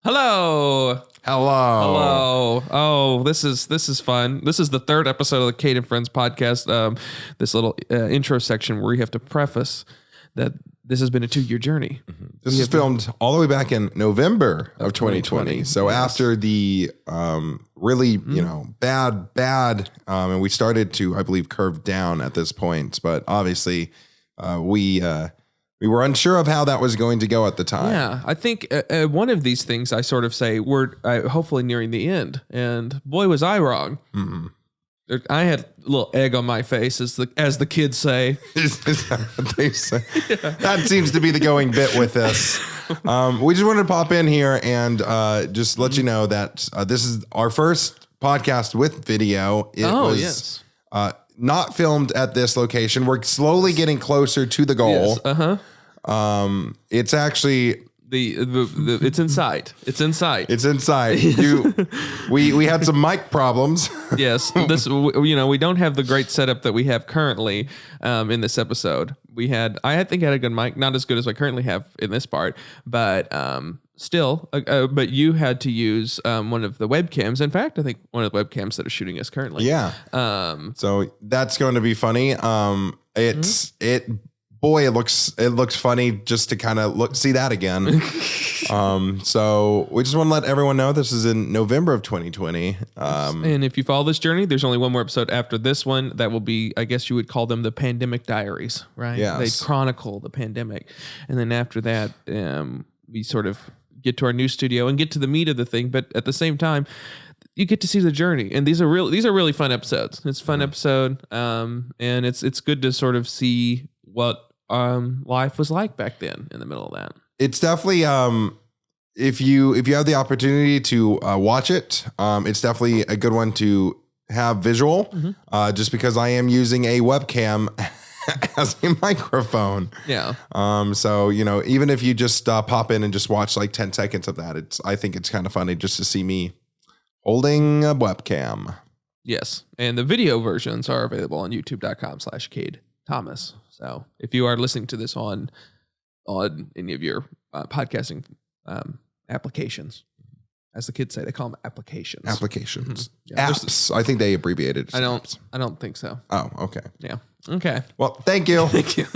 Hello. Hello. Oh, this is fun. This is the third episode of the Cade Friends podcast. This little intro section where you have to preface that this has been a 2-year journey. Mm-hmm. This was filmed all the way back in November of 2020. So after the really, bad, and we started to, I believe, curve down at this point. But obviously, we were unsure of how that was going to go at the time. Yeah, I think one of these things I sort of say we're hopefully nearing the end, and boy was I wrong. Mm-hmm. I had a little egg on my face, as the kids say. Is that what they say? Yeah. That seems to be the going bit with this. We just wanted to pop in here and just let you know that this is our first podcast with video. It was not filmed at this location. We're slowly getting closer to the goal. Yes, it's actually it's in sight. It's in sight. It's in sight. We had some mic problems. Yes, we don't have the great setup that we have currently in this episode. I think I had a good mic, not as good as I currently have in this part, but still. But you had to use one of the webcams. In fact, I think one of the webcams that are shooting us currently. Yeah. So that's going to be funny. Boy, it looks funny just to kind of see that again. So we just want to let everyone know this is in November of 2020. And if you follow this journey, there's only one more episode after this one that will be, I guess you would call them the pandemic diaries, right? Yes. They chronicle the pandemic. And then after that, we sort of get to our new studio and get to the meat of the thing. But at the same time, you get to see the journey, and these are really fun episodes. It's a fun episode. And it's good to sort of see what life was like back then in the middle of that. It's definitely if you have the opportunity to watch it, it's definitely a good one to have visual. Just because I am using a webcam as a microphone. Yeah. So even if you just pop in and just watch like 10 seconds of that, I think it's kind of funny just to see me holding a webcam. Yes, and the video versions are available on youtube.com/Cade Thomas. So if you are listening to this on any of your podcasting applications, as the kids say, they call them applications. Applications. Mm-hmm. Yeah, apps. I think they abbreviated. I don't think so. Oh, okay. Yeah. Okay. Well, thank you. Thank you.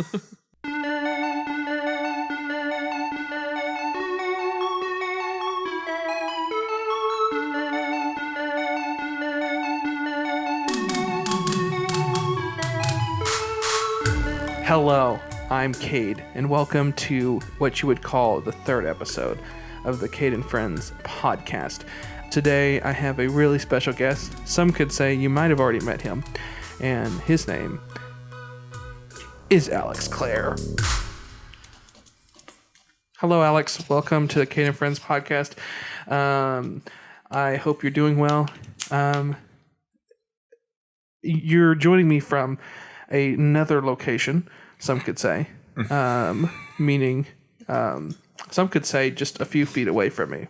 Hello, I'm Cade, and welcome to what you would call the third episode of the Cade and Friends podcast. Today, I have a really special guest. Some could say you might have already met him, and his name is Alex Clair. Hello, Alex. Welcome to the Cade and Friends podcast. I hope you're doing well. You're joining me from another location, some could say, meaning some could say just a few feet away from me.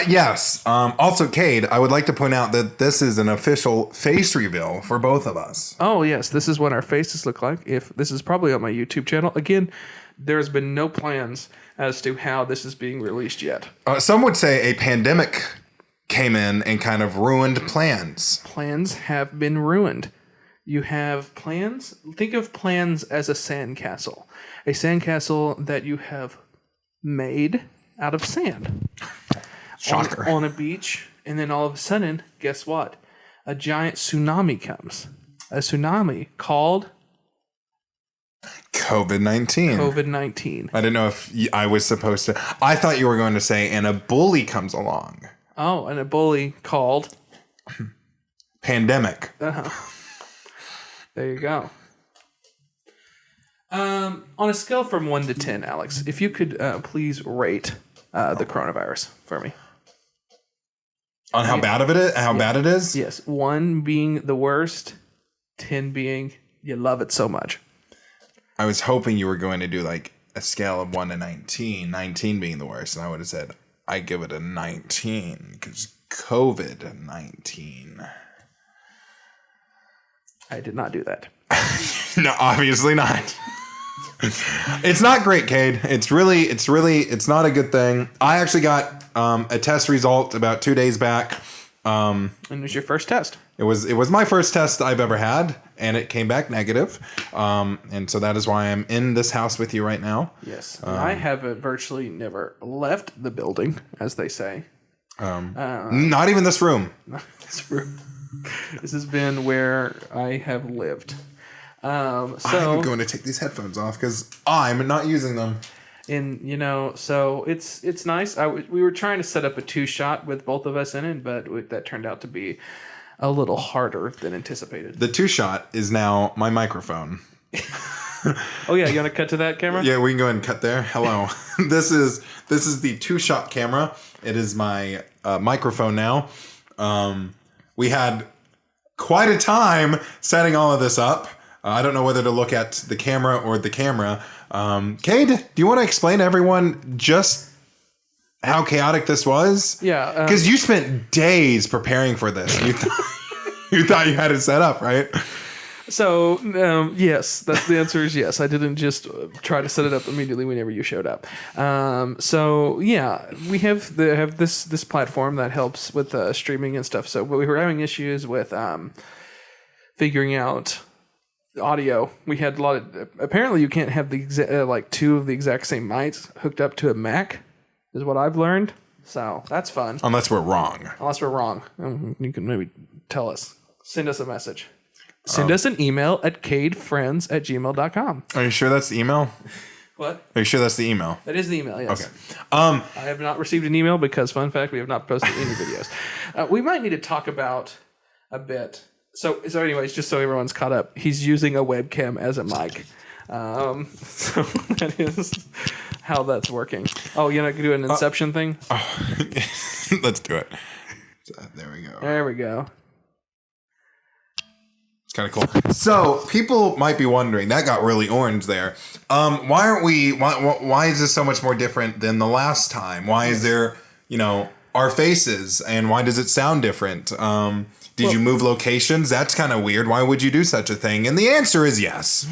Yes. Also, Cade, I would like to point out that this is an official face reveal for both of us. Oh, yes. This is what our faces look like. This is probably on my YouTube channel. Again, there's been no plans as to how this is being released yet. Some would say a pandemic came in and kind of ruined plans. Plans have been ruined. You have plans. Think of plans as a sandcastle. A sandcastle that you have made out of sand. Shocker. On a beach, and then all of a sudden, guess what? A giant tsunami comes. A tsunami called COVID-19. COVID-19. I didn't know if I was supposed to. I thought you were going to say, and a bully comes along. Oh, and a bully called Pandemic. There you go. On a scale from 1 to 10, Alex, if you could please rate the coronavirus for me. On how bad it is? Yes. 1 being the worst, 10 being you love it so much. I was hoping you were going to do like a scale of 1 to 19, 19 being the worst, and I would have said I give it a 19 because COVID-19. I did not do that. No, obviously not. It's not great, Cade. It's not a good thing. I actually got a test result about 2 days back. And it was your first test. It was my first test I've ever had, and it came back negative. And so that is why I'm in this house with you right now. Yes. I have virtually never left the building, as they say. Not even this room. Not this room. This has been where I have lived. I'm going to take these headphones off because I'm not using them. And so it's nice. We were trying to set up a 2-shot with both of us in it, but that turned out to be a little harder than anticipated. The 2-shot is now my microphone. Oh yeah, you want to cut to that camera? Yeah, we can go ahead and cut there. Hello. This is the 2-shot camera. It is my microphone now. We had quite a time setting all of this up. I don't know whether to look at the camera or the camera. Cade, do you want to explain to everyone just how chaotic this was? Yeah. Because you spent days preparing for this. You thought you had it set up, right? So, yes, the answer is yes. I didn't just try to set it up immediately whenever you showed up. So, yeah, we have this platform that helps with streaming and stuff. So, we were having issues with figuring out audio. We had a lot of. Apparently, you can't have the two of the exact same mics hooked up to a Mac, is what I've learned. So that's fun. Unless we're wrong. You can maybe tell us. Send us a message. Send us an email at cadefriends@gmail.com. Are you sure that's the email? What? Are you sure that's the email? That is the email, yes. Okay. I have not received an email because, fun fact, we have not posted any videos. We might need to talk about a bit. So anyways, just so everyone's caught up, he's using a webcam as a mic. So that is how that's working. Oh, you're not going to do an Inception thing? Oh, let's do it. There we go. There we go. It's kind of cool. So people might be wondering, that got really orange there. Why is this so much more different than the last time? Why is there, our faces, and why does it sound different? Did you move locations? That's kind of weird. Why would you do such a thing? And the answer is yes.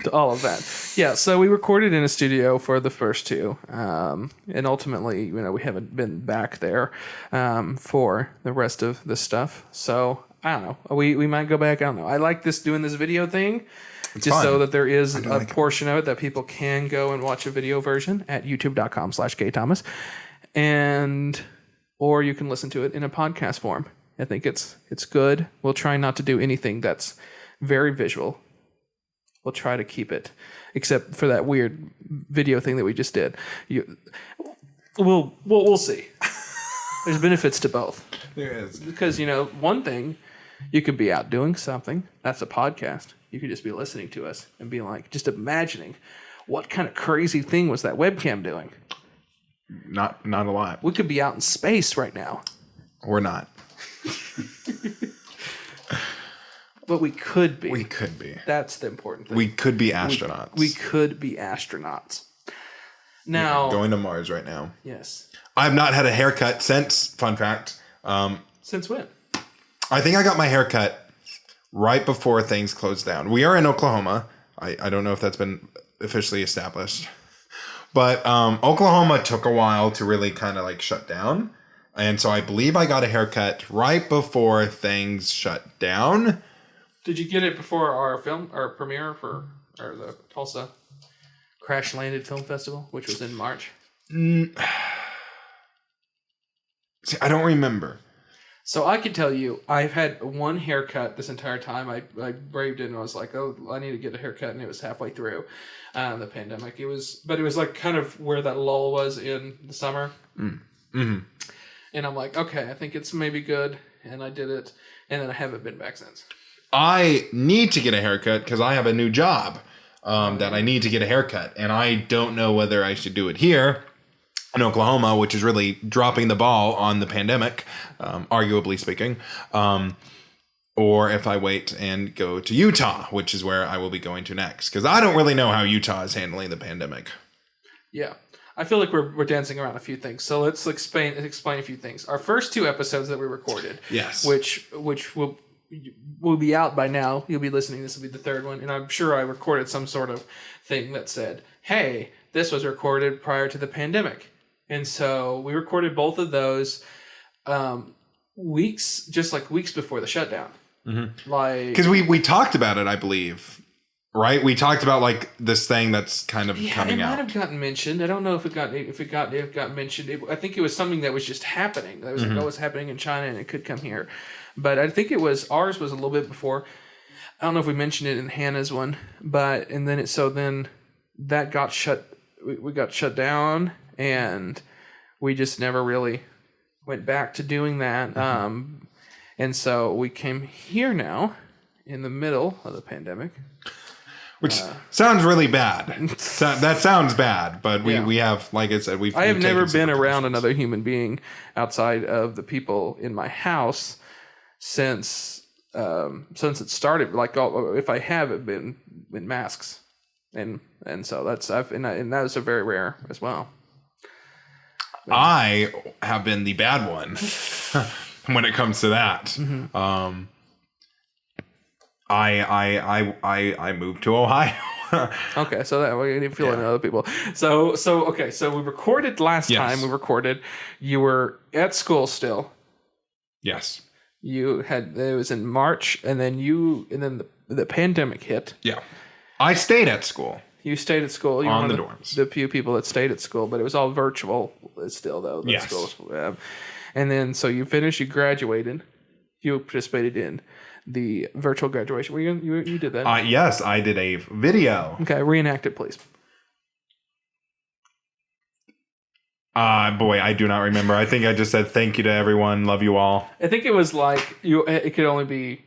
To all of that. Yeah, so we recorded in a studio for the first two. And ultimately, we haven't been back there for the rest of the stuff. So, I don't know. We might go back. I don't know. I like doing this video thing. It's just fun. So that there is a portion of it that people can go and watch a video version at youtube.com/Cade Thomas. Or you can listen to it in a podcast form. I think it's good. We'll try not to do anything that's very visual. We'll try to keep it, except for that weird video thing that we just did. We'll see. There's benefits to both. There is. Because, one thing, you could be out doing something. That's a podcast. You could just be listening to us and be like, just imagining what kind of crazy thing was that webcam doing. Not a lot. We could be out in space right now. Or not. But we could be. We could be. That's the important thing. We could be astronauts. We could be astronauts. Now, going to Mars right now. Yes. I've not had a haircut since, fun fact. Since when? I think I got my haircut right before things closed down. We are in Oklahoma. I don't know if that's been officially established. But Oklahoma took a while to really kind of shut down. And so I believe I got a haircut right before things shut down. Did you get it before our premiere for the Tulsa Crash Landed Film Festival, which was in March? See, I don't remember. So I can tell you, I've had one haircut this entire time. I braved it and I was like, oh, I need to get a haircut, and it was halfway through the pandemic. It was kind of where that lull was in the summer. Mm-hmm. And I'm like, okay, I think it's maybe good, and I did it, and then I haven't been back since. I need to get a haircut because I have a new job that I need to get a haircut, and I don't know whether I should do it here in Oklahoma, which is really dropping the ball on the pandemic, arguably speaking, or if I wait and go to Utah, which is where I will be going to next, because I don't really know how Utah is handling the pandemic. Yeah. I feel like we're dancing around a few things. So let's explain a few things. Our first two episodes that we recorded, yes, which will will be out by now. You'll be listening. This will be the third one. And I'm sure I recorded some sort of thing that said, hey, this was recorded prior to the pandemic. And so we recorded both of those weeks before the shutdown. Mm-hmm. Like, because we talked about it, I believe. Right, we talked about like this thing that's kind of coming out. It might have gotten mentioned. I don't know if it got mentioned. I think it was something that was just happening. That was like, oh, it's happening in China and it could come here. But I think ours was a little bit before. I don't know if we mentioned it in Hannah's one, but and then then that got shut. We got shut down, and we just never really went back to doing that. And so we came here now in the middle of the pandemic. Which sounds really bad. That sounds bad, but we have, like I said, I have never been around another human being outside of the people in my house since it started. Like, if I have, it been in masks, and so and that is a very rare as well. I have been the bad one when it comes to that. Mm-hmm. I moved to Ohio. Okay, so that we didn't feel in other people. So we recorded last time. We recorded. You were at school still. Yes. It was in March, and then the pandemic hit. Yeah. I stayed at school. You stayed at school. You on were the dorms. The few people that stayed at school, but it was all virtual still, though. Yes. School. And then, so you finished. You graduated. You participated in the virtual graduation. You did that? Yes, I did a video. Okay, reenact it, please. Boy, I do not remember. I think I just said thank you to everyone. Love you all. I think it was like it could only be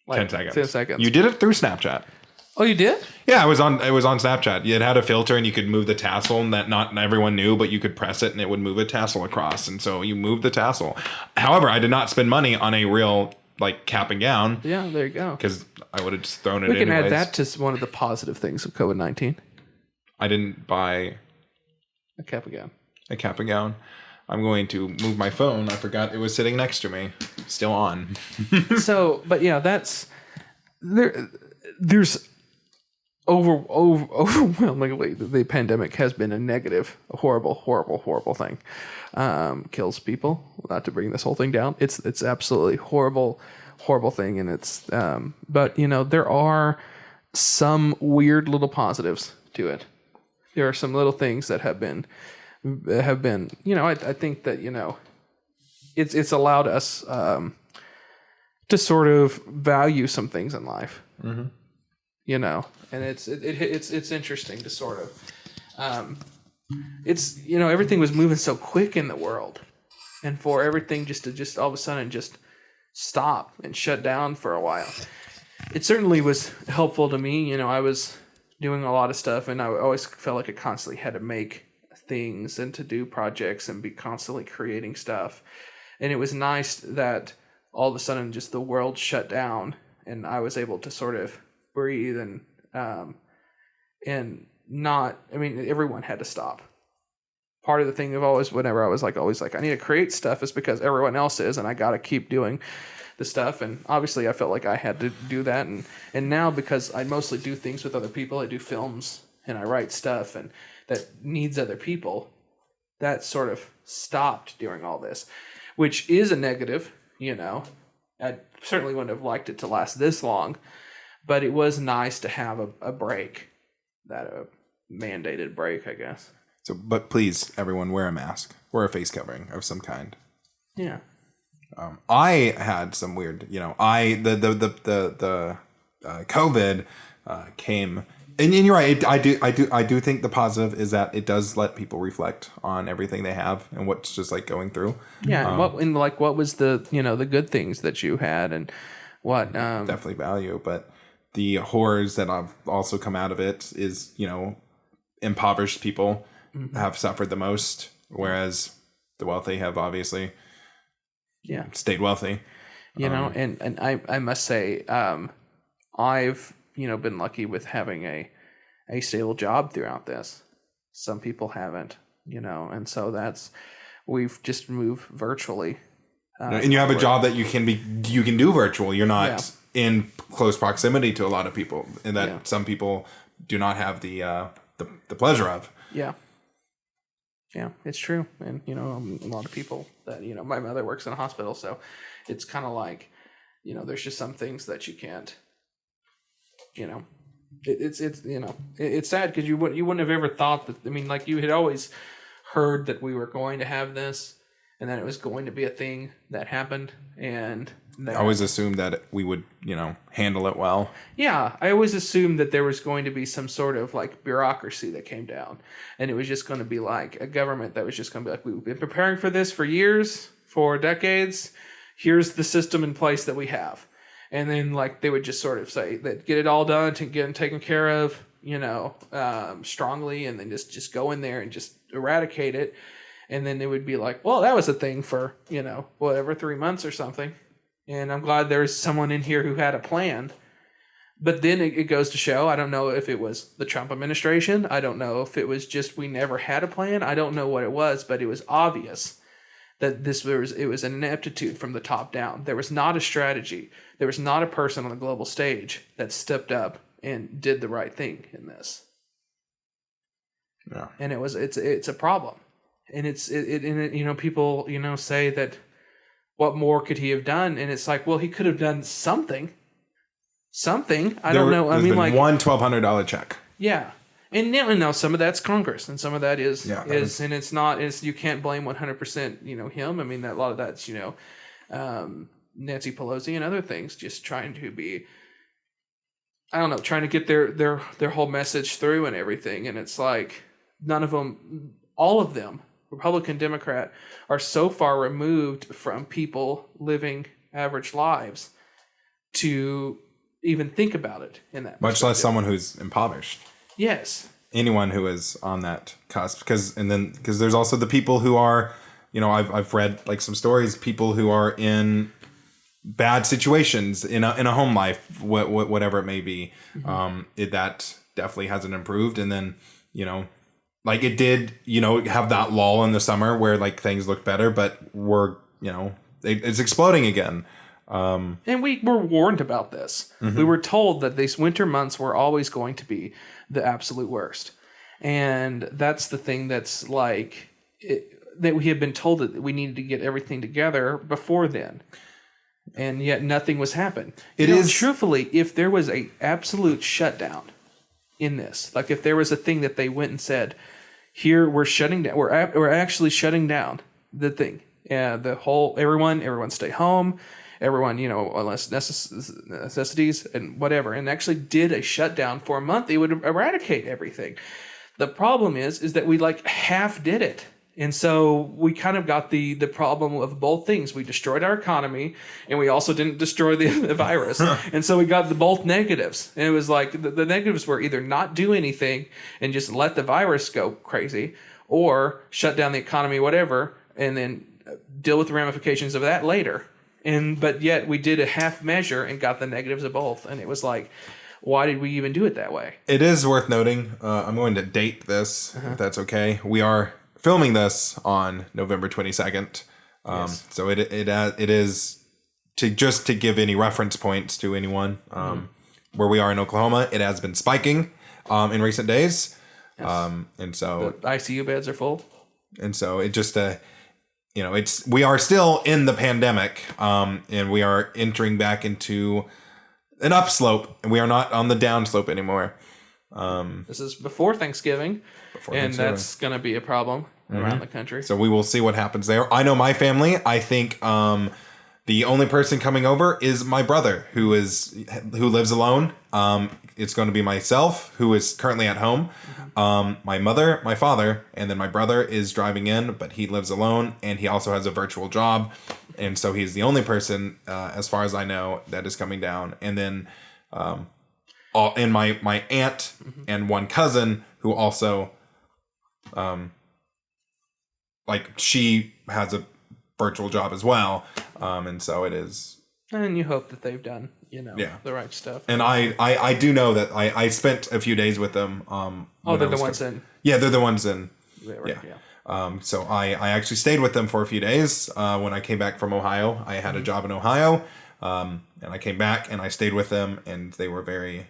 like 10 seconds. 10 seconds. You did it through Snapchat. Oh, you did? Yeah, it was on Snapchat. It had a filter, and you could move the tassel, and that not everyone knew, but you could press it, and it would move a tassel across. And so you moved the tassel. However, I did not spend money on a real like cap and gown. Yeah, there you go. Because I would have just thrown it. We can anyways. add that to one of the positive things of COVID-19. I didn't buy a cap and gown. A cap and gown. I'm going to move my phone. I forgot it was sitting next to me. Still on. So, but yeah, that's there's overwhelmingly the pandemic has been a negative, a horrible thing. Kills people. Not to bring this whole thing down. It's absolutely horrible thing, and it's but there are some weird little positives to it. There are some little things that have been I think that it's allowed us to sort of value some things in life. Mm-hmm. And it's interesting to sort of everything was moving so quick in the world, and for everything just to all of a sudden just stop and shut down for a while, it certainly was helpful to me. I was doing a lot of stuff, and I always felt like I constantly had to make things and to do projects and be constantly creating stuff, and it was nice that all of a sudden just the world shut down and I was able to sort of breathe and everyone had to stop. Part of the thing of whenever I was always I need to create stuff is because everyone else is, and I got to keep doing the stuff. And obviously I felt like I had to do that. And now, because I mostly do things with other people, I do films and I write stuff and that needs other people, that sort of stopped during all this, which is a negative. I certainly wouldn't have liked it to last this long, but it was nice to have a break, a mandated break, I guess. So, but please, everyone, wear a mask, wear a face covering of some kind. Yeah. I had some weird, the COVID came, and you're right. I do think the positive is that it does let people reflect on everything they have and what's just going through. Yeah. What was the the good things that you had and what definitely value, but the horrors that have also come out of it is impoverished people have suffered the most, whereas the wealthy have obviously stayed wealthy. And I must say, I've been lucky with having a stable job throughout this. Some people haven't, and so we've just moved virtually And you have a job that you can do virtual. You're not in close proximity to a lot of people, and that some people do not have the pleasure of. Yeah. Yeah, it's true. And, a lot of people that, my mother works in a hospital, so it's kind of like, there's just some things that you can't, it's sad because you wouldn't have ever thought that, like you had always heard that we were going to have this and that it was going to be a thing that happened. And I always assumed that we would, handle it well. Yeah, I always assumed that there was going to be some sort of like bureaucracy that came down, and it was just going to be like a government that was just going to be like, we've been preparing for this for years, for decades. Here's the system in place that we have, and then like they would just sort of say that get it all done to get taken care of, strongly, and then just go in there and just eradicate it, and then it would be like, well, that was a thing for 3 months or something. And I'm glad there's someone in here who had a plan. But then it goes to show, I don't know if it was the Trump administration. I don't know if it was just we never had a plan. I don't know what it was, but it was obvious that it was an ineptitude from the top down. There was not a strategy. There was not a person on the global stage that stepped up and did the right thing in this. Yeah. And it's a problem. And people, say that, what more could he have done? And it's like, well, he could have done something. I don't know. There's been one $1,200 check. Yeah. And now some of that's Congress, and some of that is and it's not. You can't blame 100%. Him. That a lot of that's Nancy Pelosi and other things just trying to be. I don't know, trying to get their whole message through and everything, and it's like none of them, all of them, Republican, Democrat, are so far removed from people living average lives to even think about it in that much less someone who's impoverished. Yes. Anyone who is on that cusp, because there's also the people who are, I've read like some stories, people who are in bad situations in a home life, whatever it may be. Mm-hmm. That definitely hasn't improved, and then like it did, have that lull in the summer where like things look better, but it's exploding again. And we were warned about this. Mm-hmm. We were told that these winter months were always going to be the absolute worst. And that's the thing that's like, that we had been told that we needed to get everything together before then. And yet nothing was happening. Truthfully, if there was a absolute shutdown in this, like if there was a thing that they went and said, here we're shutting down, we're actually shutting down the thing, everyone stay home, everyone unless necessities and whatever, and actually did a shutdown for a month, it would eradicate everything. The problem is that we like half did it. And so we kind of got the problem of both things. We destroyed our economy, and we also didn't destroy the virus. And so we got both negatives. And it was like the negatives were either not do anything and just let the virus go crazy, or shut down the economy, whatever, and then deal with the ramifications of that later. But yet we did a half measure and got the negatives of both. And it was like, why did we even do it that way? It is worth noting. I'm going to date this, if that's okay. We are filming this on November 22nd. Yes. So it is to give any reference points to anyone, where we are in Oklahoma, it has been spiking, in recent days. Yes. And so the ICU beds are full. And so it just, we are still in the pandemic, and we are entering back into an upslope, and we are not on the downslope anymore. This is before Thanksgiving, that's going to be a problem around the country. So we will see what happens there. I know my family. I think the only person coming over is my brother, who lives alone. It's going to be myself, who is currently at home. My mother, my father, and then my brother is driving in, but he lives alone, and he also has a virtual job, and so he's the only person, as far as I know, that is coming down. And then and my aunt and one cousin who also she has a virtual job as well, and so it is, and you hope that they've done the right stuff. And I do know that I spent a few days with them. They're the ones in. Yeah, they're the ones in. So I actually stayed with them for a few days when I came back from Ohio. I had a job in Ohio, and I came back and I stayed with them, and they were very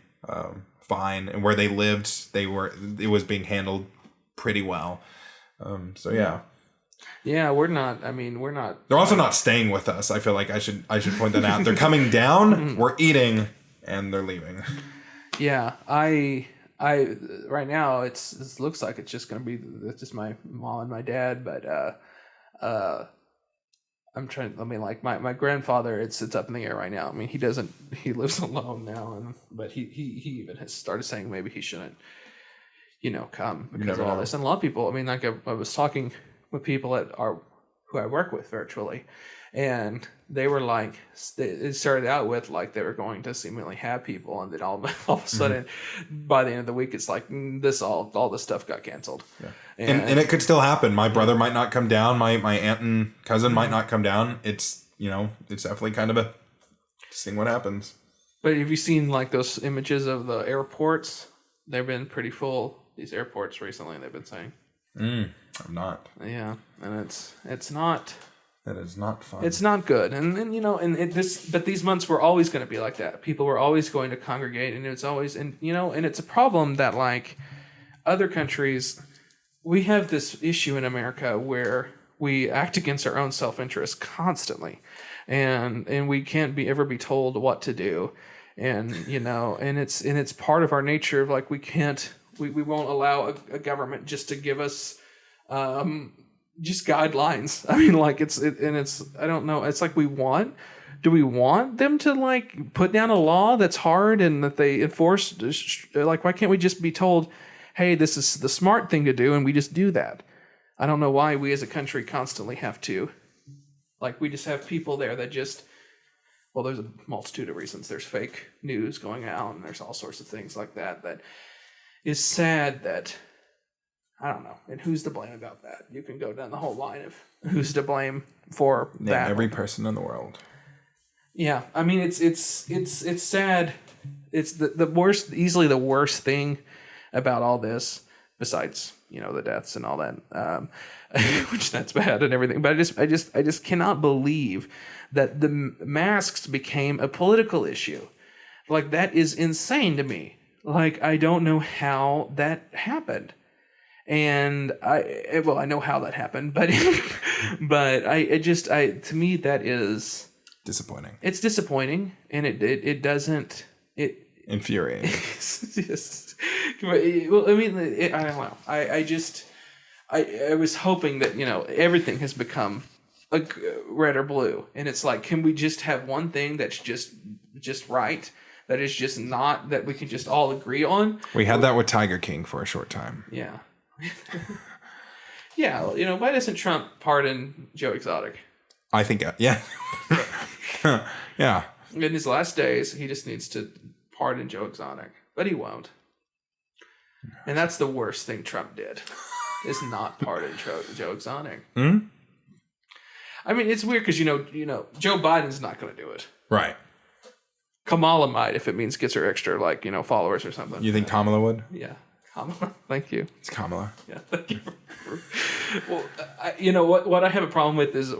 fine. And where they lived, it was being handled pretty well. So yeah. Yeah, we're not. I mean, we're not. They're also not staying with us. I feel like I should point that out. They're coming down. We're eating, and they're leaving. Yeah, I right now it looks like it's just gonna be just my mom and my dad, but I'm trying. I mean, like my grandfather, it's up in the air right now. I mean, he lives alone now, but he even has started saying maybe he shouldn't, come because of all this. And a lot of people. I mean, like I was talking with people who I work with virtually, and they were like, it started out with like they were going to seemingly have people, and then all of a sudden, by the end of the week, it's like all this stuff got canceled. Yeah. And it could still happen. My brother might not come down. My aunt and cousin might not come down. It's it's definitely kind of seeing what happens. But have you seen like those images of the airports? They've been pretty full. These airports recently, they've been saying. I'm not. Yeah, and it's not. That is not fun. It's not good, but these months were always going to be like that. People were always going to congregate, and it's always, and it's a problem that like other countries, we have this issue in America where we act against our own self-interest constantly, and we can't ever be told what to do, and it's part of our nature of like we won't allow a government just to give us just guidelines. I mean, like it's I don't know. It's like do we want them to like put down a law that's hard and that they enforce? Like, why can't we just be told, hey, this is the smart thing to do, and we just do that? I don't know why we as a country constantly have to, like, we just have people there that just, well, there's a multitude of reasons. There's fake news going out, and there's all sorts of things like that is sad that, I don't know. And who's to blame about that? You can go down the whole line of who's to blame for that. Every person in the world. Yeah, I mean it's sad. It's the worst, easily the worst thing about all this, besides the deaths and all that, which that's bad and everything. But I just cannot believe that the masks became a political issue. Like, that is insane to me. Like, I don't know how that happened. And I know how that happened, but to me that is disappointing. It's disappointing, and it doesn't infuriating. Yes. Well, I mean, I don't know. I was hoping that everything has become like red or blue, and it's like, can we just have one thing that's just right? That is just not, that we can just all agree on. We had that with Tiger King for a short time. Yeah. Yeah, why doesn't Trump pardon Joe Exotic? I think, yeah. Yeah. In his last days, he just needs to pardon Joe Exotic, but he won't. And that's the worst thing Trump did, is not pardon Joe Exotic. Hmm? I mean, it's weird because, Joe Biden's not going to do it. Right. Kamala might, if it means gets her extra, followers or something. You think Kamala would? Yeah. Kamala. Thank you. It's Kamala. Yeah. Thank you. Well, what I have a problem with is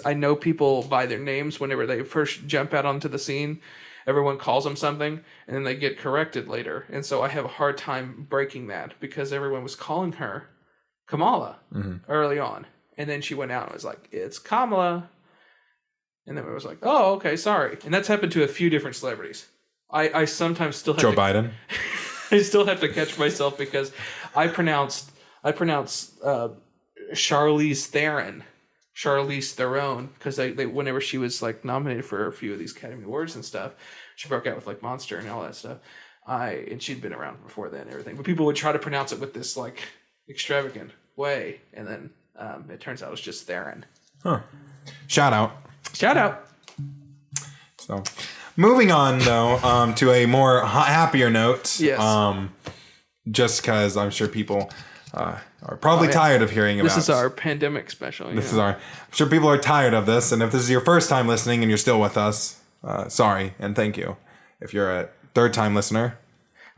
I know people by their names whenever they first jump out onto the scene. Everyone calls them something, and then they get corrected later. And so I have a hard time breaking that because everyone was calling her Kamala early on. And then she went out and was like, it's Kamala. And then it was like, oh, okay, sorry. And that's happened to a few different celebrities. I sometimes still have Joe Biden. I still have to catch myself because I pronounce Charlize Theron, because they whenever she was nominated for a few of these Academy Awards and stuff, she broke out with Monster and all that stuff. And she'd been around before then and everything, but people would try to pronounce it with this extravagant way, and then it turns out it's just Theron. Huh. Shout out. So, moving on though, to a more happier note. Yes. Just because I'm sure people are probably tired of hearing about. This is our pandemic special. I'm sure people are tired of this, and if this is your first time listening and you're still with us, sorry and thank you. If you're a third time listener,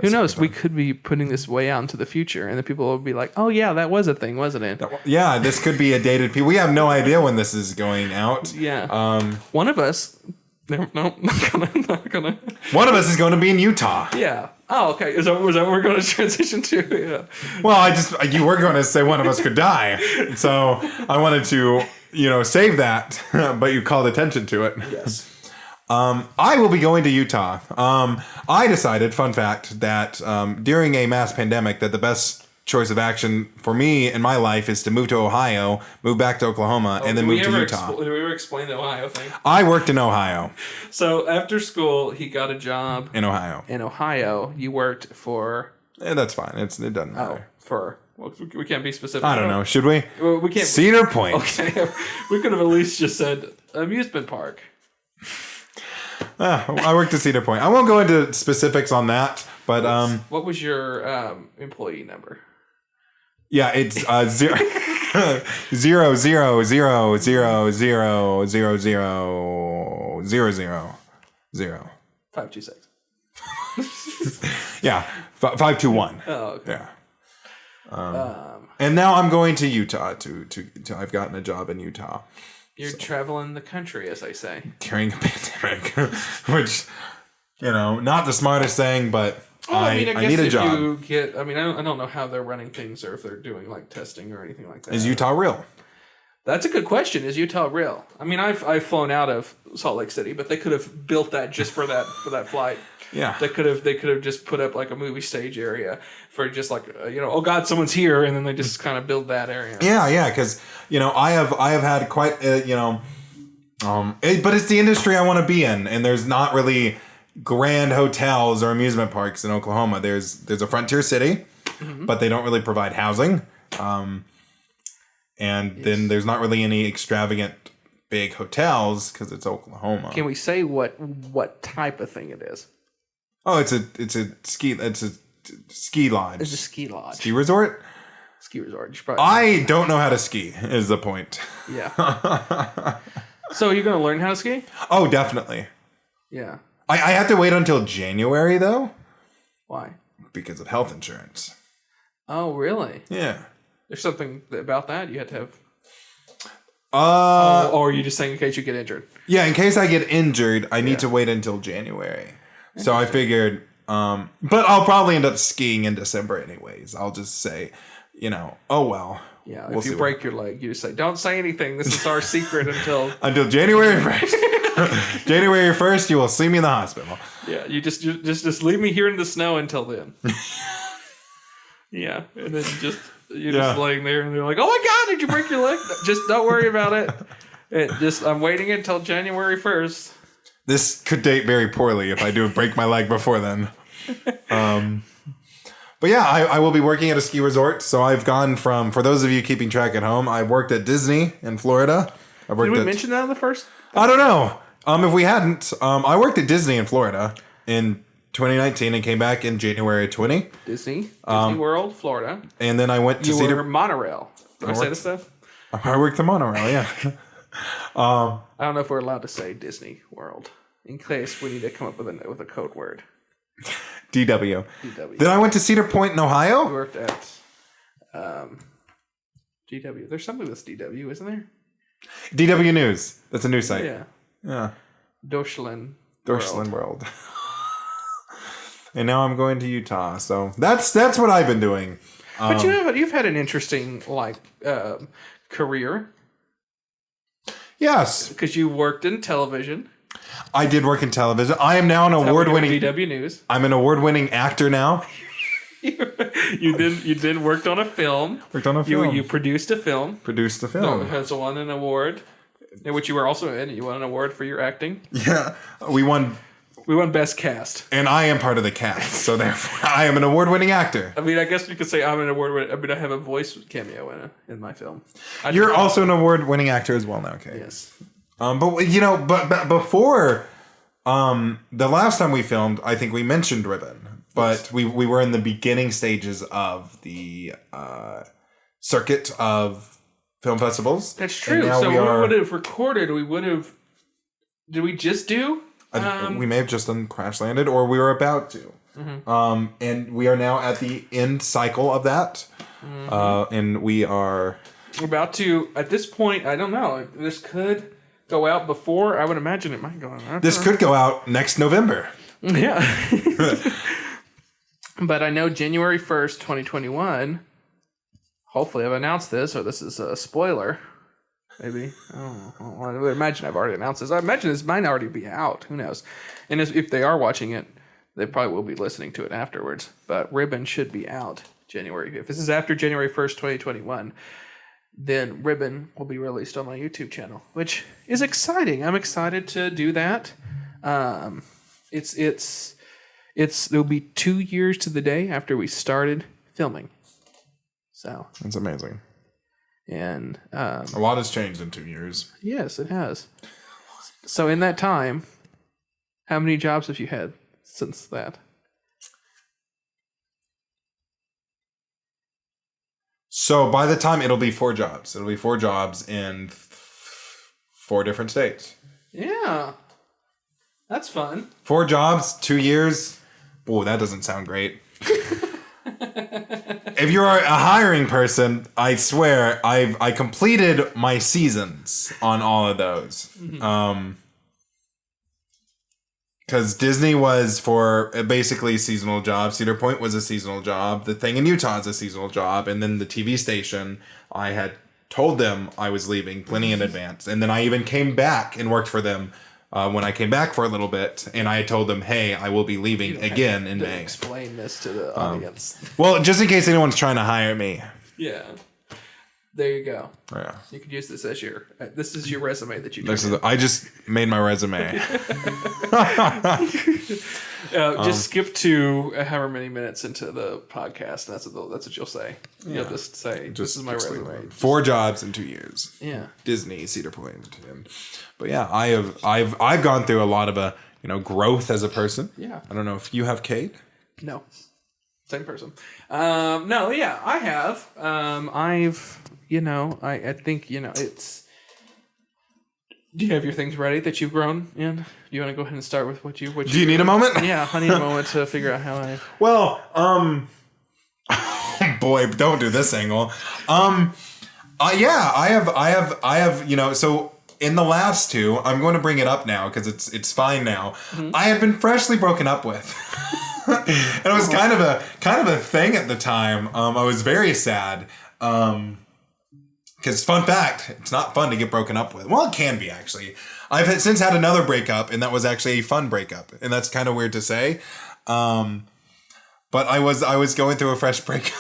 Who knows? We could be putting this way out into the future, and the people will be like, "Oh yeah, that was a thing, wasn't it?" Yeah, this could be a dated piece. We have no idea when this is going out. Yeah. One of us. No, not gonna. One of us is going to be in Utah. Yeah. Oh, okay. Was that what we're going to transition to? Yeah. Well, you were going to say one of us could die, so I wanted to, save that, but you called attention to it. Yes. I will be going to Utah. I decided, fun fact, that during a mass pandemic, that the best choice of action for me in my life is to move to Ohio, move back to Oklahoma, and then move to Utah. Did we ever explain the Ohio thing? I worked in Ohio. So after school, he got a job in Ohio. In Ohio, you worked for. That's fine. It doesn't matter. Well, we can't be specific. I don't know. Should we? Well, we can't. Cedar Point. Okay, we could have at least just said amusement park. I worked at Cedar Point. I won't go into specifics on that, but what was your employee number? Yeah, it's 0 0 0 0 0 0 0 0 0 0 0 526. Yeah, 521. Oh, okay. Yeah. And now I'm going to Utah. To I've gotten a job in Utah. You're traveling the country, as I say, during a pandemic, which not the smartest thing, but. I guess need a job. I don't know how they're running things or if they're doing like testing or anything like that. Is Utah real? That's a good question. Is Utah real? I mean, I've flown out of Salt Lake City, but they could have built that just for that flight. Yeah. They could have just put up like a movie stage area for just like oh God, someone's here, and then they just kind of build that area. Yeah, because I have had quite but it's the industry I want to be in, and there's not really grand hotels or amusement parks in Oklahoma. There's a frontier city, but they don't really provide housing. Then there's not really any extravagant big hotels because it's Oklahoma. Can we say what type of thing it is? Oh, it's a ski lodge. It's a ski lodge. Ski resort? Ski resort. I don't know how to ski is the point. Yeah. So you're going to learn how to ski? Oh, definitely. Yeah. I have to wait until January, though. Why? Because of health insurance. Oh, really? Yeah. There's something about that you had to have. Or are you just saying in case you get injured? Yeah, in case I get injured, I need to wait until January. So I figured, but I'll probably end up skiing in December anyways. I'll just say, oh well. Yeah, if you break your leg, you just say, don't say anything. This is our secret until January 1st. January 1st, you will see me in the hospital. Yeah, you just leave me here in the snow until then. Yeah, and then just laying there, and they're like, "Oh my God, did you break your leg?" Just don't worry about it. I'm waiting until January 1st. This could date very poorly if I do break my leg before then. But yeah, I will be working at a ski resort. So I've gone from, for those of you keeping track at home, I've worked at Disney in Florida. Did we mention that in the first? I don't know. If we hadn't, I worked at Disney in Florida in 2019 and came back in January 20. Disney World, Florida. And then I went to Cedar Monorail. Did I say this stuff? I worked the monorail, yeah. I don't know if we're allowed to say Disney World in case we need to come up with a code word. DW. Then I went to Cedar Point in Ohio. We worked at DW. There's something that's DW, isn't there? DW News. That's a news site. Yeah. Deutschland World. And now I'm going to Utah. So that's what I've been doing. But you've had an interesting career. Yes. Because you worked in television. I did work in television. I am now an award-winning DW News. I'm an award-winning actor now. You then worked on a film. You produced a film. That has won an award, in which you were also in. You won an award for your acting. Yeah, we won Best Cast. And I am part of the cast, so therefore I am an award-winning actor. I mean, I guess you could say I'm an award-winning. I mean, I have a voice cameo in my film. You're also an award-winning actor as well now, okay? Yes. But before the last time we filmed, I think we mentioned Ribbon, but we were in the beginning stages of the circuit of film festivals. That's true. So we would have recorded. Did we just do? We may have just done Crash Landed, or we were about to. And we are now at the end cycle of that. And we are about to, at this point, I don't know. This could go out before. I would imagine it might go out after. This could go out next November. Yeah. But I know January 1st, 2021, hopefully I've announced this, or this is a spoiler. Maybe. I don't know. I would imagine I've already announced this. I imagine this might already be out. Who knows? And if they are watching it, they probably will be listening to it afterwards. But Ribbon should be out January. If this is after January 1st, 2021, then Ribbon will be released on my YouTube channel, which is exciting. I'm excited to do that. It'll be 2 years to the day after we started filming. So that's amazing. And a lot has changed in 2 years. Yes, it has. So in that time, how many jobs have you had since that? So by the time it'll be 4 jobs. It'll be 4 jobs in 4 different states. Yeah. That's fun. 4 jobs, 2 years. Oh, that doesn't sound great. If you're a hiring person, I swear I completed my seasons on all of those. Because Disney was for basically seasonal job. Cedar Point was a seasonal job. The thing in Utah is a seasonal job. And then the TV station, I had told them I was leaving plenty in advance. And then I even came back and worked for them when I came back for a little bit. And I told them, hey, I will be leaving again in May. Explain this to the audience. Well, just in case anyone's trying to hire me. Yeah. There you go. Yeah. You could use this as your. This is your resume that you. I just made my resume. Just skip to however many minutes into the podcast. That's what you'll say. Yeah. You'll just say, "This is my resume." 4 jobs in 2 years. Yeah. Disney, Cedar Point. But yeah, I've gone through a lot of growth as a person. Yeah. I don't know if you have, Cade. No. Same person. No. Yeah, I have. I think, it's... Do you have your things ready that you've grown in? Do you want to go ahead and start with what you... Do you need a moment? Yeah, I need a moment to figure out how I... Well, boy, don't do this angle. Yeah, I have, so in the last 2, I'm going to bring it up now because it's fine now. Mm-hmm. I have been freshly broken up with. And it was kind of a thing at the time. I was very sad. Because fun fact, it's not fun to get broken up with. Well, it can be actually. I've since had another breakup, and that was actually a fun breakup, and that's kind of weird to say. But I was going through a fresh breakup.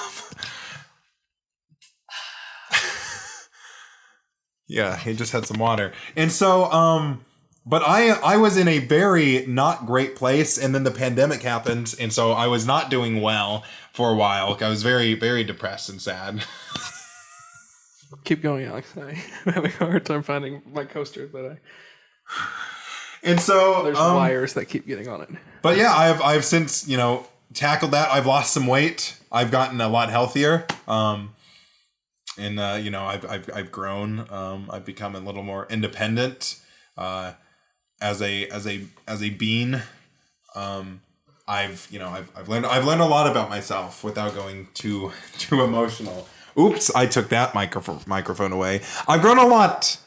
Yeah, he just had some water, and so but I was in a very not great place, and then the pandemic happened, and so I was not doing well for a while. I was very, very depressed and sad. Keep going, Alex. I'm having a hard time finding my coaster, but and so there's wires that keep getting on it. But yeah, I've since tackled that. I've lost some weight. I've gotten a lot healthier. And I've grown. I've become a little more independent. As a being, I've learned a lot about myself without going too emotional. Oops, I took that microphone away. I've grown a lot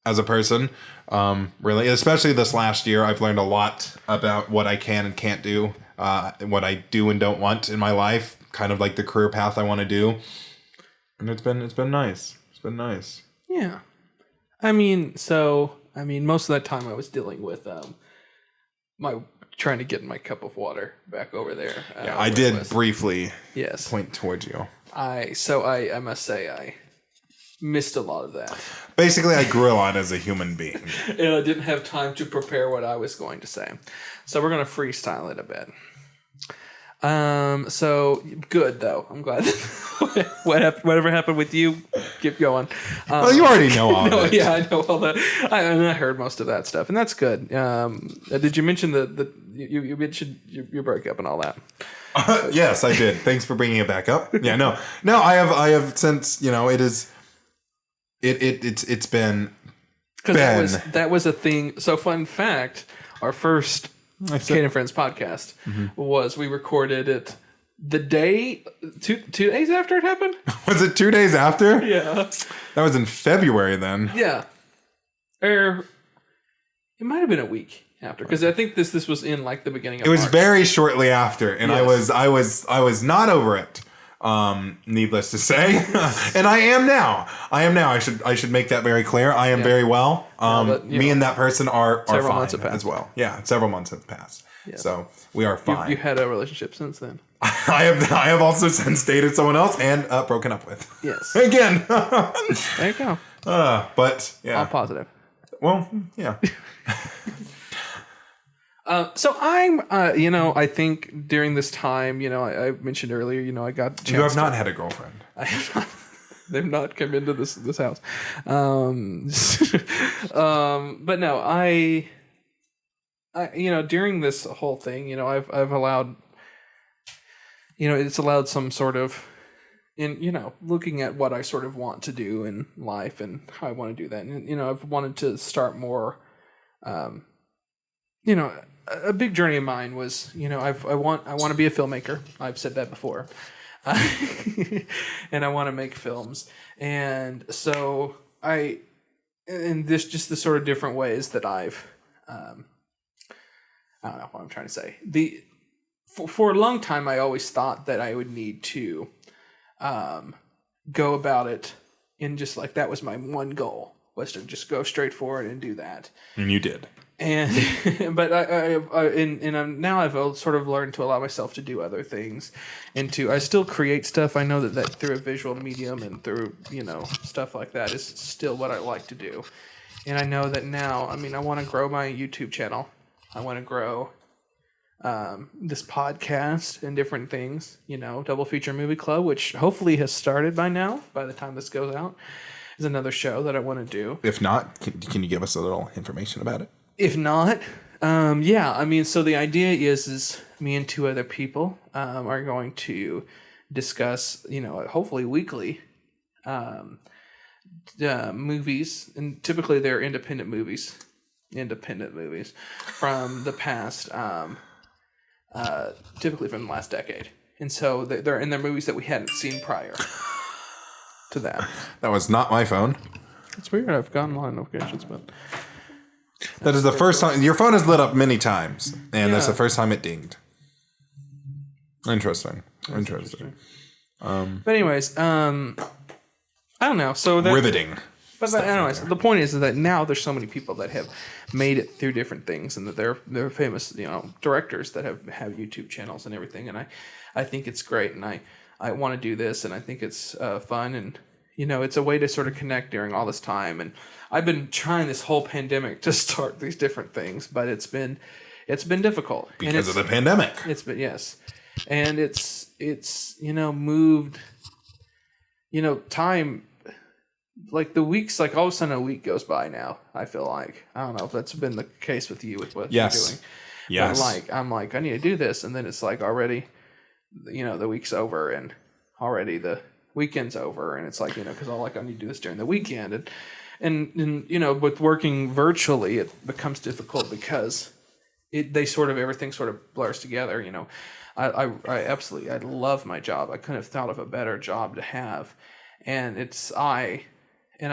as a person, really, especially this last year. I've learned a lot about what I can and can't do, what I do and don't want in my life, kind of like the career path I want to do. And it's been nice. It's been nice. Yeah. I mean, most of that time I was dealing with trying to get my cup of water back over there. Yeah, I did briefly point towards you. I must say I missed a lot of that. Basically, I grew a lot as a human being. And I didn't have time to prepare what I was going to say. So we're going to freestyle it a bit. So good though. I'm glad. Whatever happened with you, keep going. Well, you already know all of it. Yeah, I know all that. I heard most of that stuff, and that's good. Did you mention you mentioned your breakup and all that? Yes, I did. Thanks for bringing it back up. Yeah, no. I have since it's been because that was a thing. So fun fact, our first Cade Friends podcast was we recorded it the day, two days after it happened. Was it 2 days after? Yeah. That was in February then. Yeah. Or it might have been a week after, because I think this was in like the beginning of It was March. very shortly after, and Yes. I was not over it. Needless to say, and I am now. I should make that very clear. I am very well. but, Me know, and that person are several fine months have passed. as well. Yeah, several months have passed. So we are fine. You had a relationship since then. I have also since dated someone else and broken up with. Yes. Again. There you go. But yeah. All positive. Well, yeah. So I'm, I think during this time, I mentioned earlier, I got a chance You have not had a girlfriend. I have not. They've not come into this house. But no, I during this whole thing, I've allowed, it's allowed some sort of, looking at what I sort of want to do in life and how I want to do that. And, I've wanted to start more, a big journey of mine was, I want to be a filmmaker. I've said that before. And I want to make films. And so just the sort of different ways that I've, I don't know what I'm trying to say. For a long time, I always thought that I would need to go about it in just like, that was my one goal, was to just go straight forward and do that. And you did. And but now I've sort of learned to allow myself to do other things, and I still create stuff. I know that through a visual medium and through stuff like that is still what I like to do, and I know that now. I mean, I want to grow my YouTube channel. I want to grow this podcast and different things. Double Feature Movie Club, which hopefully has started by now. By the time this goes out, is another show that I want to do. If not, can you give us a little information about it? If not, yeah, I mean, so the idea is me and two other people are going to discuss, hopefully weekly, movies, and typically they're independent movies from the past, typically from the last decade. And so they're movies that we hadn't seen prior to that. That was not my phone. It's weird. I've gotten a lot of notifications, but... That is the first time. Your phone has lit up many times, and that's the first time it dinged. Interesting. But anyways, I don't know. So Riveting. But anyways, the point is that now there's so many people that have made it through different things, and that they're famous, directors that have YouTube channels and everything. And I think it's great, and I want to do this, and I think it's fun, and it's a way to sort of connect during all this time. And I've been trying this whole pandemic to start these different things, but it's been difficult Because of the pandemic. It's been, yes, and it's moved, time, like the weeks, like all of a sudden a week goes by now. I feel like, I don't know if that's been the case with you with what you're doing. Yes. But I'm like I need to do this, and then it's like already, the week's over, and already the weekend's over, and it's like because I need to do this during the weekend, and with working virtually it becomes difficult because everything sort of blurs together. I absolutely, I love my job. I couldn't have thought of a better job to have, and I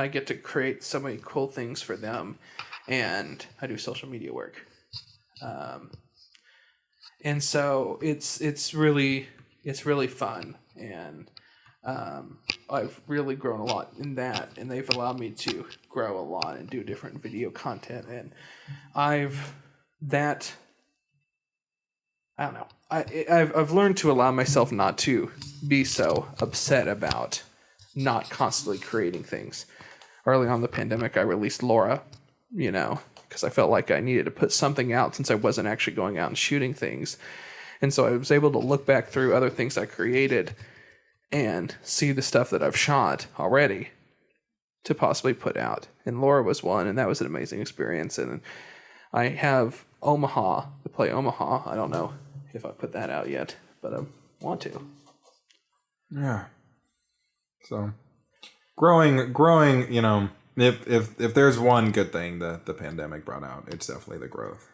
get to create so many cool things for them, and I do social media work, and so it's really fun, and I've really grown a lot in that, and they've allowed me to grow a lot and do different video content, and I don't know. I've learned to allow myself not to be so upset about not constantly creating things. Early on in the pandemic, I released Laura, because I felt like I needed to put something out since I wasn't actually going out and shooting things. And so I was able to look back through other things I created and see the stuff that I've shot already to possibly put out. And Laura was one, and that was an amazing experience. And I have Omaha, to play Omaha. I don't know if I put that out yet, but I want to. Yeah. So growing, if there's one good thing that the pandemic brought out, it's definitely the growth.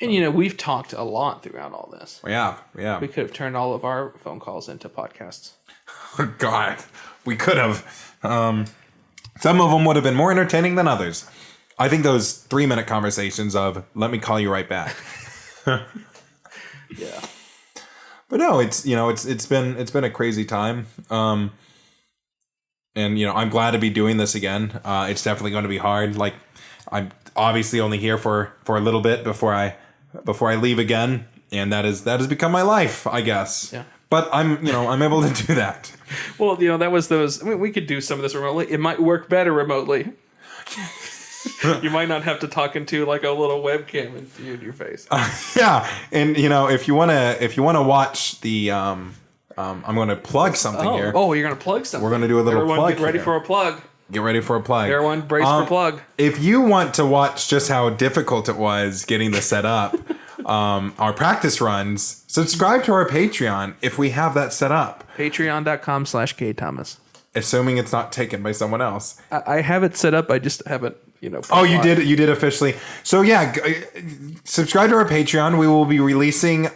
And we've talked a lot throughout all this. Yeah. We could have turned all of our phone calls into podcasts. God, we could have. Some of them would have been more entertaining than others. I think those 3-minute conversations of "Let me call you right back." Yeah. But no, it's been a crazy time. And I'm glad to be doing this again. It's definitely going to be hard. Like, I'm obviously only here for a little bit before I leave again, and that has become my life, I guess. Yeah. But I'm able to do that. Well, that was those. I mean, we could do some of this remotely. It might work better remotely. You might not have to talk into like a little webcam in your face. Yeah, and if you wanna watch the I'm gonna plug something here. Oh, you're gonna plug something. We're gonna do a little Everyone plug. Get ready here. for a plug. Get ready for a plug. Everyone brace for plug. If you want to watch just how difficult it was getting this set up, our practice runs, subscribe to our Patreon if we have that set up. Patreon.com/Cade Thomas. Assuming it's not taken by someone else. I have it set up. I just haven't, Oh, you did. You did officially. So yeah, subscribe to our Patreon. We will be releasing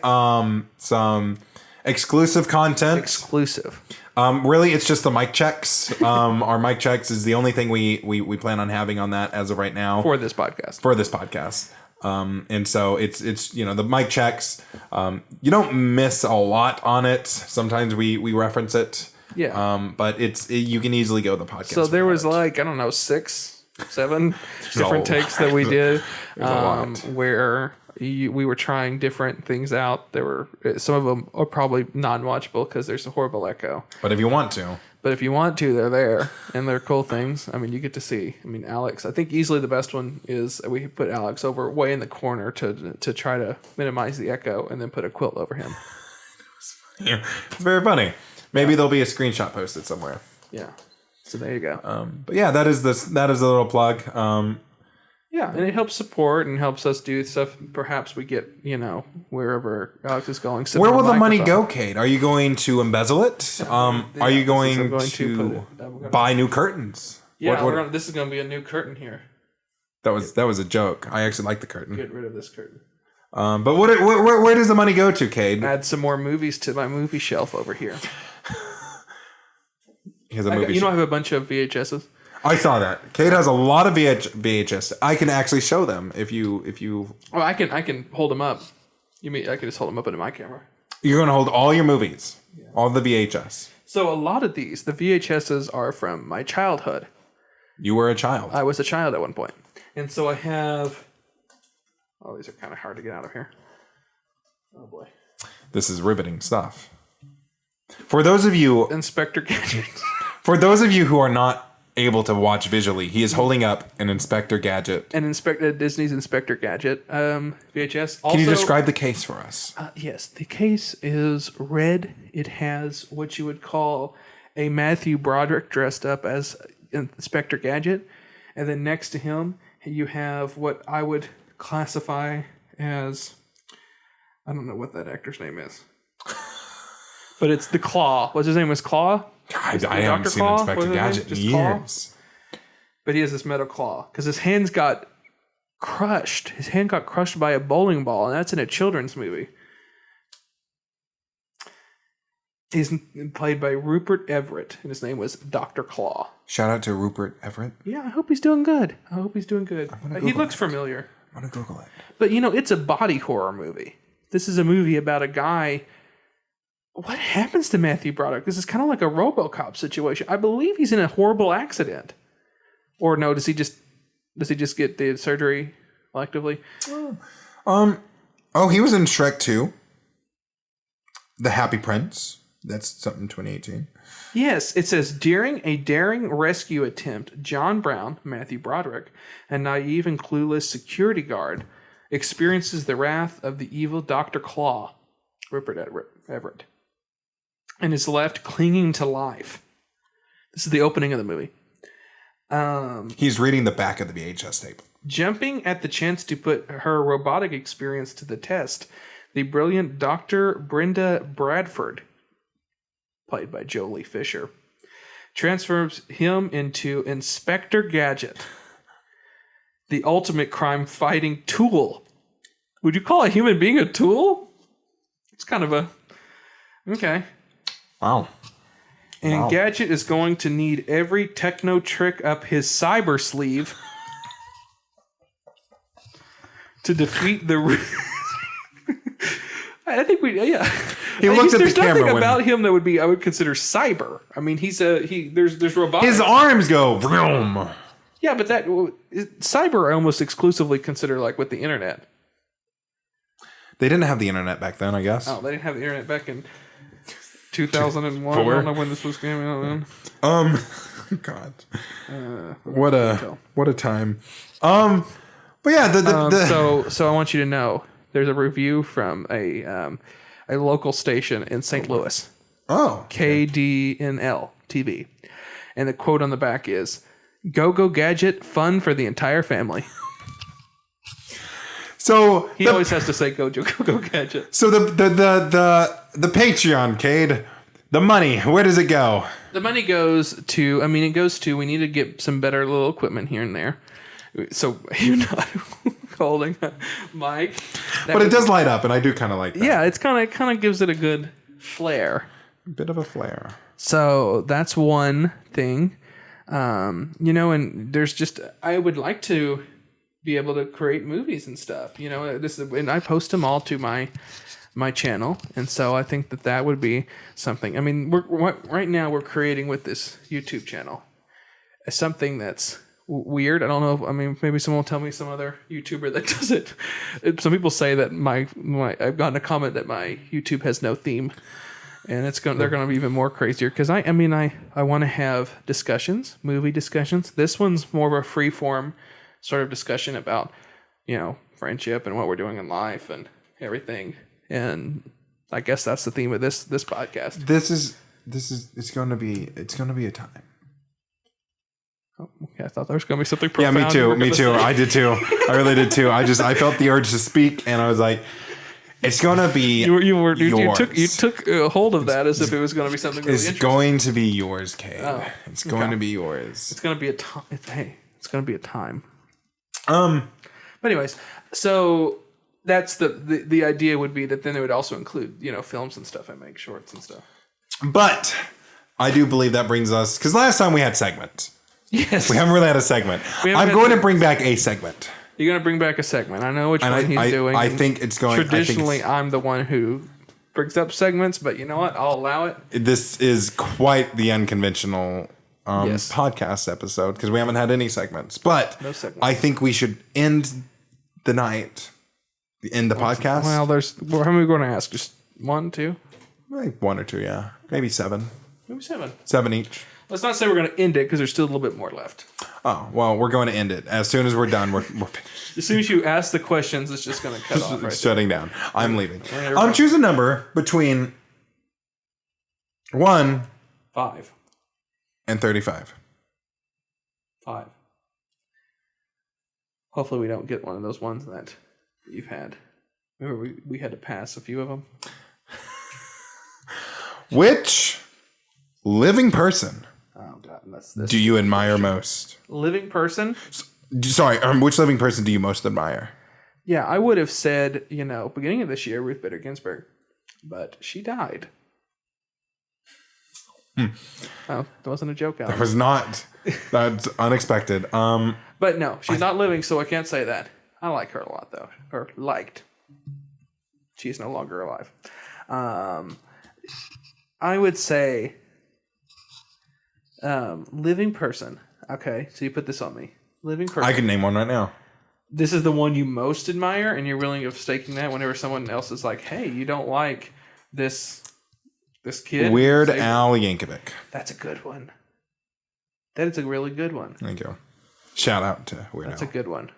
some exclusive content. Exclusive. Really, it's just the mic checks. Our mic checks is the only thing we plan on having on that as of right now For this podcast. And so it's the mic checks. You don't miss a lot on it. Sometimes we reference it. Yeah. But you can easily go to the podcast. So there was 6, 7 different takes that we did, where we were trying different things out. There were some of them are probably non-watchable because there's a horrible echo. But if you want to, they're there and they're cool things. I mean, you get to see. I mean, Alex. I think easily the best one is we put Alex over way in the corner to try to minimize the echo, and then put a quilt over him. Yeah, it's very funny. Maybe there'll be a screenshot posted somewhere. Yeah. So there you go. But yeah, that is a little plug. Yeah, and it helps support and helps us do stuff. Perhaps we get, wherever Alex is going. Where will the money go, Cade? Are you going to embezzle it? Are you going to buy new curtains? Yeah, this is going to be a new curtain here. That was a joke. I actually like the curtain. Get rid of this curtain. But where does the money go to, Cade? Add some more movies to my movie shelf over here. He has a movie I have a bunch of VHSs. I saw that. Cade has a lot of VHS. I can actually show them if you. Oh, I can hold them up. You mean I can just hold them up into my camera? You're going to hold all your movies, all the VHS. So a lot of the VHSs are from my childhood. You were a child. I was a child at one point, and so I have. Oh, these are kind of hard to get out of here. Oh boy. This is riveting stuff. For those of you, Inspector Gadget. For those of you who are not able to watch visually, he is holding up an Inspector Gadget. Disney's Inspector Gadget VHS. Also, can you describe the case for us? Yes, the case is red. It has what you would call a Matthew Broderick dressed up as Inspector Gadget, and then next to him you have what I would classify as, I don't know what that actor's name is, but it's the Claw. What's his name? Was Claw? I haven't seen Claw? Inspector Gadget in years. But he has this metal claw because his hands got crushed. His hand got crushed by a bowling ball, and that's in a children's movie. He's played by Rupert Everett, and his name was Dr. Claw. Shout out to Rupert Everett. Yeah, I hope he's doing good. He looks familiar. I'm going to Google it. But, it's a body horror movie. This is a movie about a guy. What happens to Matthew Broderick? This is kind of like a RoboCop situation. I believe he's in a horrible accident. Or no, does he just get the surgery electively? He was in Shrek 2. The Happy Prince. That's something 2018. Yes, it says, during a daring rescue attempt, John Brown, Matthew Broderick, a naive and clueless security guard, experiences the wrath of the evil Dr. Claw, Rupert Everett, and is left clinging to life. This is the opening of the movie. He's reading the back of the VHS tape. Jumping at the chance to put her robotic experience to the test, the brilliant Dr. Brenda Bradford, played by Jolie Fisher, transforms him into Inspector Gadget, the ultimate crime-fighting tool. Would you call a human being a tool? It's kind of a... Okay. Wow. And Gadget is going to need every techno trick up his cyber sleeve to defeat the... I think we... Yeah. He looked at the camera. There's nothing about him that would be... I would consider cyber. I mean, there's robotics. His arms go... Vroom. Yeah, but that... Cyber I almost exclusively consider like with the internet. They didn't have the internet back then, I guess. Oh, they didn't have the internet back in 2001. I don't know when this was coming out. God, what a time. But yeah, so I want you to know there's a review from a local station in St. Louis. Oh, KDNL TV, and the quote on the back is "Go Gadget, fun for the entire family." So he always has to say go Gadget. So the Patreon, Cade, the money, where does it go? The money goes to, we need to get some better little equipment here and there. So you're not holding a mic. But it does light up, and I do kind of like that. Yeah, it kind of gives it a good flair. A bit of a flair. So that's one thing. And there's just, I would like to be able to create movies and stuff, and I post them all to my channel, and so I think that would be something. I mean, right now we're creating with this YouTube channel something that's weird. I don't know if, maybe someone will tell me some other YouTuber that does it. Some people say that my I've gotten a comment that my YouTube has no theme, and they're going to be even more crazier because I want to have movie discussions. This one's more of a free form sort of discussion about, friendship and what we're doing in life and everything. And I guess that's the theme of this podcast. It's going to be a time. Oh, okay. I thought there was going to be something profound. Yeah, me too. I did too. I really did too. I felt the urge to speak, and I was like, it's going to be you took hold of that as if it was going to be something really interesting. It's going to be yours, Cade. Oh, it's going to be yours. It's going to be a time. It's going to be a time. But anyways, so that's the idea would be that then it would also include, films and stuff I make, shorts and stuff. But I do believe that brings us, because last time we had segments. Yes. We haven't really had a segment. I'm going to bring back a segment. You're going to bring back a segment. I know which one he's doing. I think it's going... Traditionally, I'm the one who brings up segments, but you know what? I'll allow it. This is quite the unconventional podcast episode because we haven't had any segments. But no segments. I think we should end the night, end the podcast. Well, how many are we going to ask? Just one, two? Like one or two, yeah. Maybe seven. Maybe seven. 7 each. Let's not say we're going to end it because there's still a little bit more left. Oh, well, we're going to end it. As soon as we're done, we're finished. As soon as you ask the questions, it's just going to cut off right Shutting down. I'm leaving. Choose a number between 1 5 and 35. 5. Hopefully we don't get one of those ones that you've had. Remember we had to pass a few of them. Which living person This. do you admire most? Living person? Sorry, which living person do you most admire? Yeah, I would have said, beginning of this year, Ruth Bader Ginsburg, but she died. Oh, that wasn't a joke, Alex. That was not. That's unexpected. But no, she's not living, so I can't say that. I like her a lot, though. Or liked. She's no longer alive. I would say living person. Okay, so you put this on me. Living person. I can name one right now. This is the one you most admire, and you're willing to staking that whenever someone else is like, hey, you don't like this kid? Weird Al Yankovic. That's a good one. That is a really good one. Thank you. Shout out to Weird Al. That's a good one.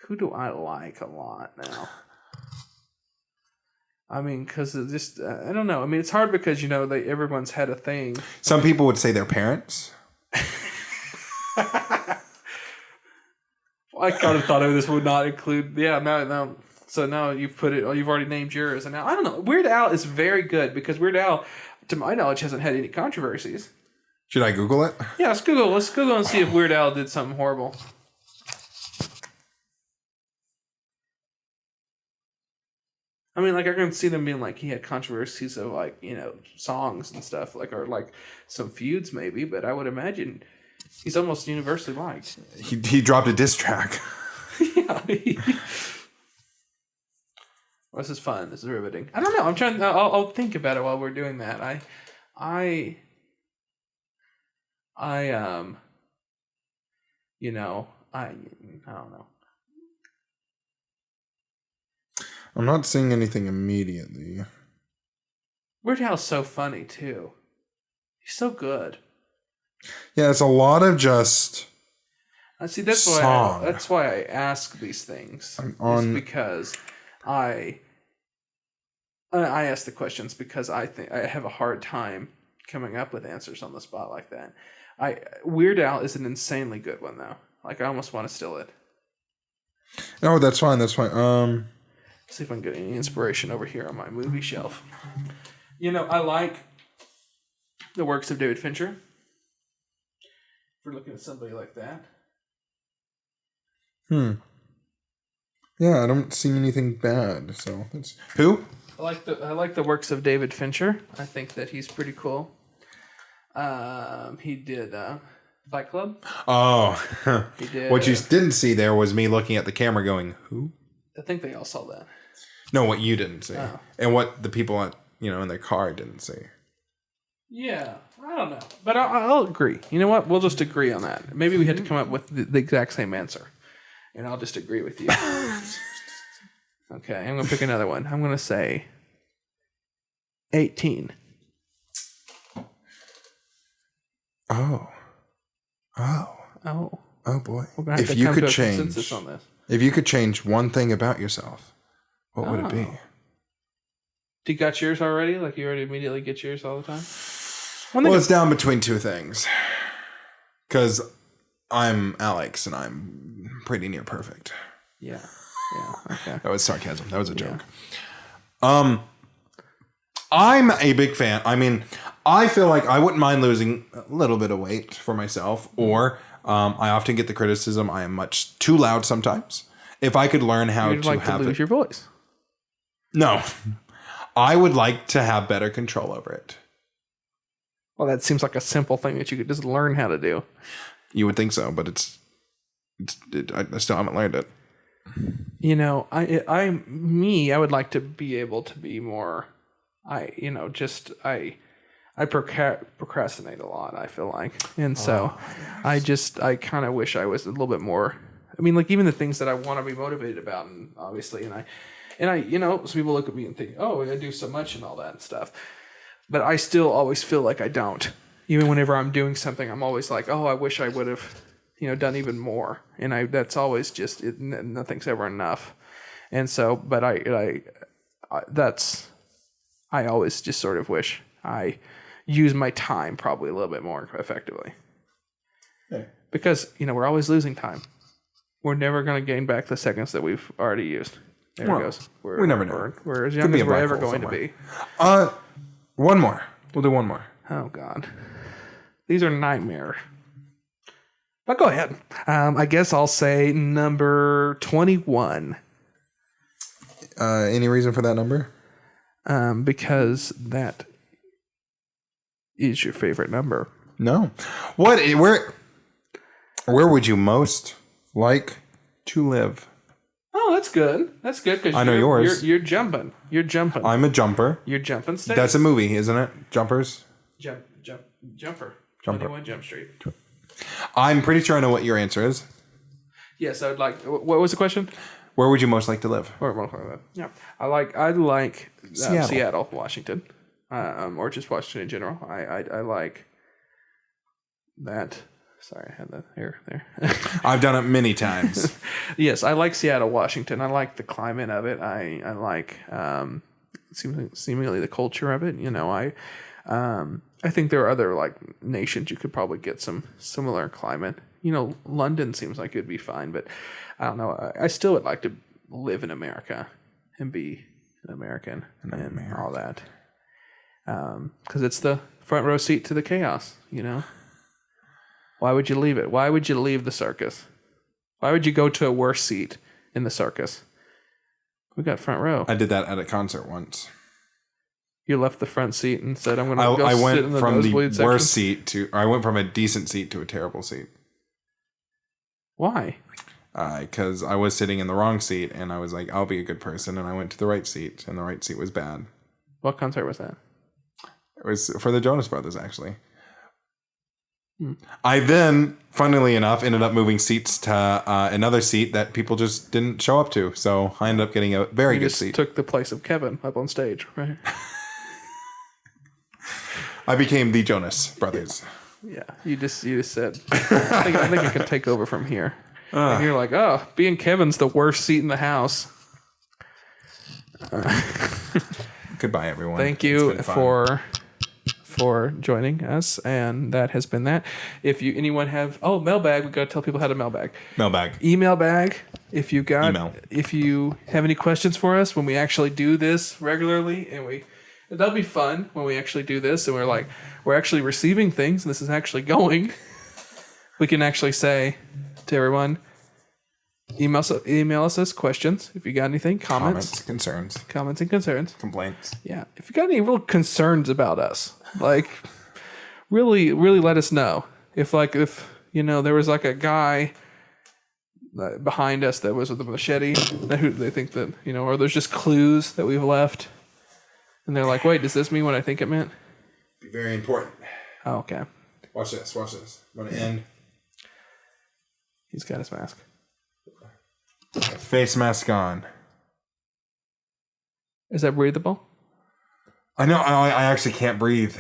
Who do I like a lot now? Because it's just, I don't know. It's hard because, everyone's had a thing. Some people would say their parents. I kind of thought this would not include, now. So now you've put it, you've already named yours. And now, I don't know. Weird Al is very good because Weird Al, to my knowledge, hasn't had any controversies. Should I Google it? Yeah, let's Google. Let's Google and see if Weird Al did something horrible. I mean, like, I can see them being like, he had controversies of, like, you know, songs and stuff, like, or like some feuds maybe, but I would imagine he's almost universally liked. He dropped a diss track. Yeah. Well, this is fun. This is riveting. I don't know. I'm trying. I'll think about it while we're doing that. You know, I don't know. I'm not seeing anything immediately. Weird Al's so funny too. He's so good. Yeah, it's a lot of just. See, that's song. why I ask these things. Is because I ask the questions because I think I have a hard time coming up with answers on the spot like that. Weird Al is an insanely good one though. Like, I almost want to steal it. Oh, that's fine. That's fine. See if I can get any inspiration over here on my movie shelf. You know, I like the works of David Fincher. If we're looking at somebody like that. Yeah, I don't see anything bad. So that's who? I like the works of David Fincher. I think that he's pretty cool. He did Fight Club. Oh, He did. what you didn't see there was me looking at the camera, going, "Who?" I think they all saw that. No, what you didn't see, Oh. and what the people in their car didn't see. Yeah, I don't know, but I'll agree. You know what? We'll just agree on that. Maybe we had to come up with the exact same answer, and I'll just agree with you. Okay, I'm gonna pick another one. I'm gonna say 18. Oh boy! We're gonna have to come to a consensus on this. If you could change one thing about yourself, what would it be? Do you got yours already? Like, you already immediately get yours all the time? Well, it's down between two things. Because I'm Alex, and I'm pretty near perfect. Yeah, okay. That was sarcasm. That was a joke. I'm a big fan. I mean, I feel like I wouldn't mind losing a little bit of weight for myself, or I often get the criticism I am much too loud sometimes. If I could learn how You'd like to lose your voice. No. I would like to have better control over it. Well, that seems like a simple thing that you could just learn how to do. You would think so, but I still haven't learned it. You know, I would like to be able to be more. I procrastinate a lot, I feel like, and so I kind of wish I was a little bit more. I mean, like, even the things that I want to be motivated about, and obviously, and I, you know, some people look at me and think, oh, I do so much and all that and stuff, but I still always feel like I don't. Even whenever I'm doing something, I'm always like, oh, I wish I would have, done even more. And that's always just nothing's ever enough. And so, but I always just sort of wish I use my time probably a little bit more effectively. Okay. Because, we're always losing time. We're never going to gain back the seconds that we've already used. There it goes. We never know. We're as young as we're ever going to be. One more. We'll do one more. Oh, God. These are nightmare. But go ahead. I guess I'll say number 21. Any reason for that number? Because that is your favorite number. No. Where would you most like to live? Oh, that's good. That's good because I know yours. You're jumping. You're jumping. I'm a jumper. You're jumping states. That's a movie, isn't it? Jumpers. Jumper. 21 Jump Street. I'm pretty sure I know what your answer is. Yes, I would like. What was the question? Where would you most like to live? Yeah, I like Seattle. Seattle, Washington, or just Washington in general. I like that. Sorry, I had that here there. I've done it many times. Yes, I like Seattle, Washington. I like the climate of it. I like seemingly the culture of it. I think there are other like nations you could probably get some similar climate. London seems like it'd be fine, but I don't know. I still would like to live in America and be an American and all that. Because it's the front row seat to the chaos, Why would you leave it? Why would you leave the circus? Why would you go to a worse seat in the circus? We got front row. I did that at a concert once. You left the front seat and said, "I'm going to go I sit went in the from the nosebleed section." worst seat to, or I went from a decent seat to a terrible seat. Why? Because I was sitting in the wrong seat, and I was like, I'll be a good person, and I went to the right seat, and the right seat was bad. What concert was that? It was for the Jonas Brothers, actually. I then, funnily enough, ended up moving seats to another seat that people just didn't show up to. So I ended up getting a very good just seat. Took the place of Kevin up on stage, right? I became the Jonas Brothers. Yeah, you just said, I think I can take over from here. And you're like, oh, being Kevin's the worst seat in the house. Goodbye, everyone. Thank you for joining us, and that has been that. If anyone have mailbag, we got to tell people how to mailbag. Email bag. If you have any questions for us when we actually do this regularly, and that'll be fun when we actually do this, and we're actually receiving things, and this is actually going. We can actually say to everyone, email us questions if you got anything, comments and concerns, complaints. Yeah, if you got any real concerns about us, really let us know. If there was a guy behind us that was with a machete, who they think that or there's just clues that we've left, and they're like, wait, does this mean what I think it meant? Be very important. Oh, okay. Watch this. Want to end? He's got his mask. Face mask on. Is that breathable? I know. I actually can't breathe.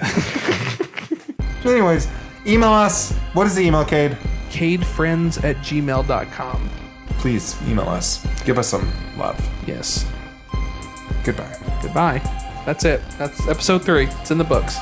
Anyways, email us. What is the email, Cade? cadefriends@gmail.com. Please email us. Give us some love. Yes. Goodbye. Goodbye. That's it. That's episode 3. It's in the books.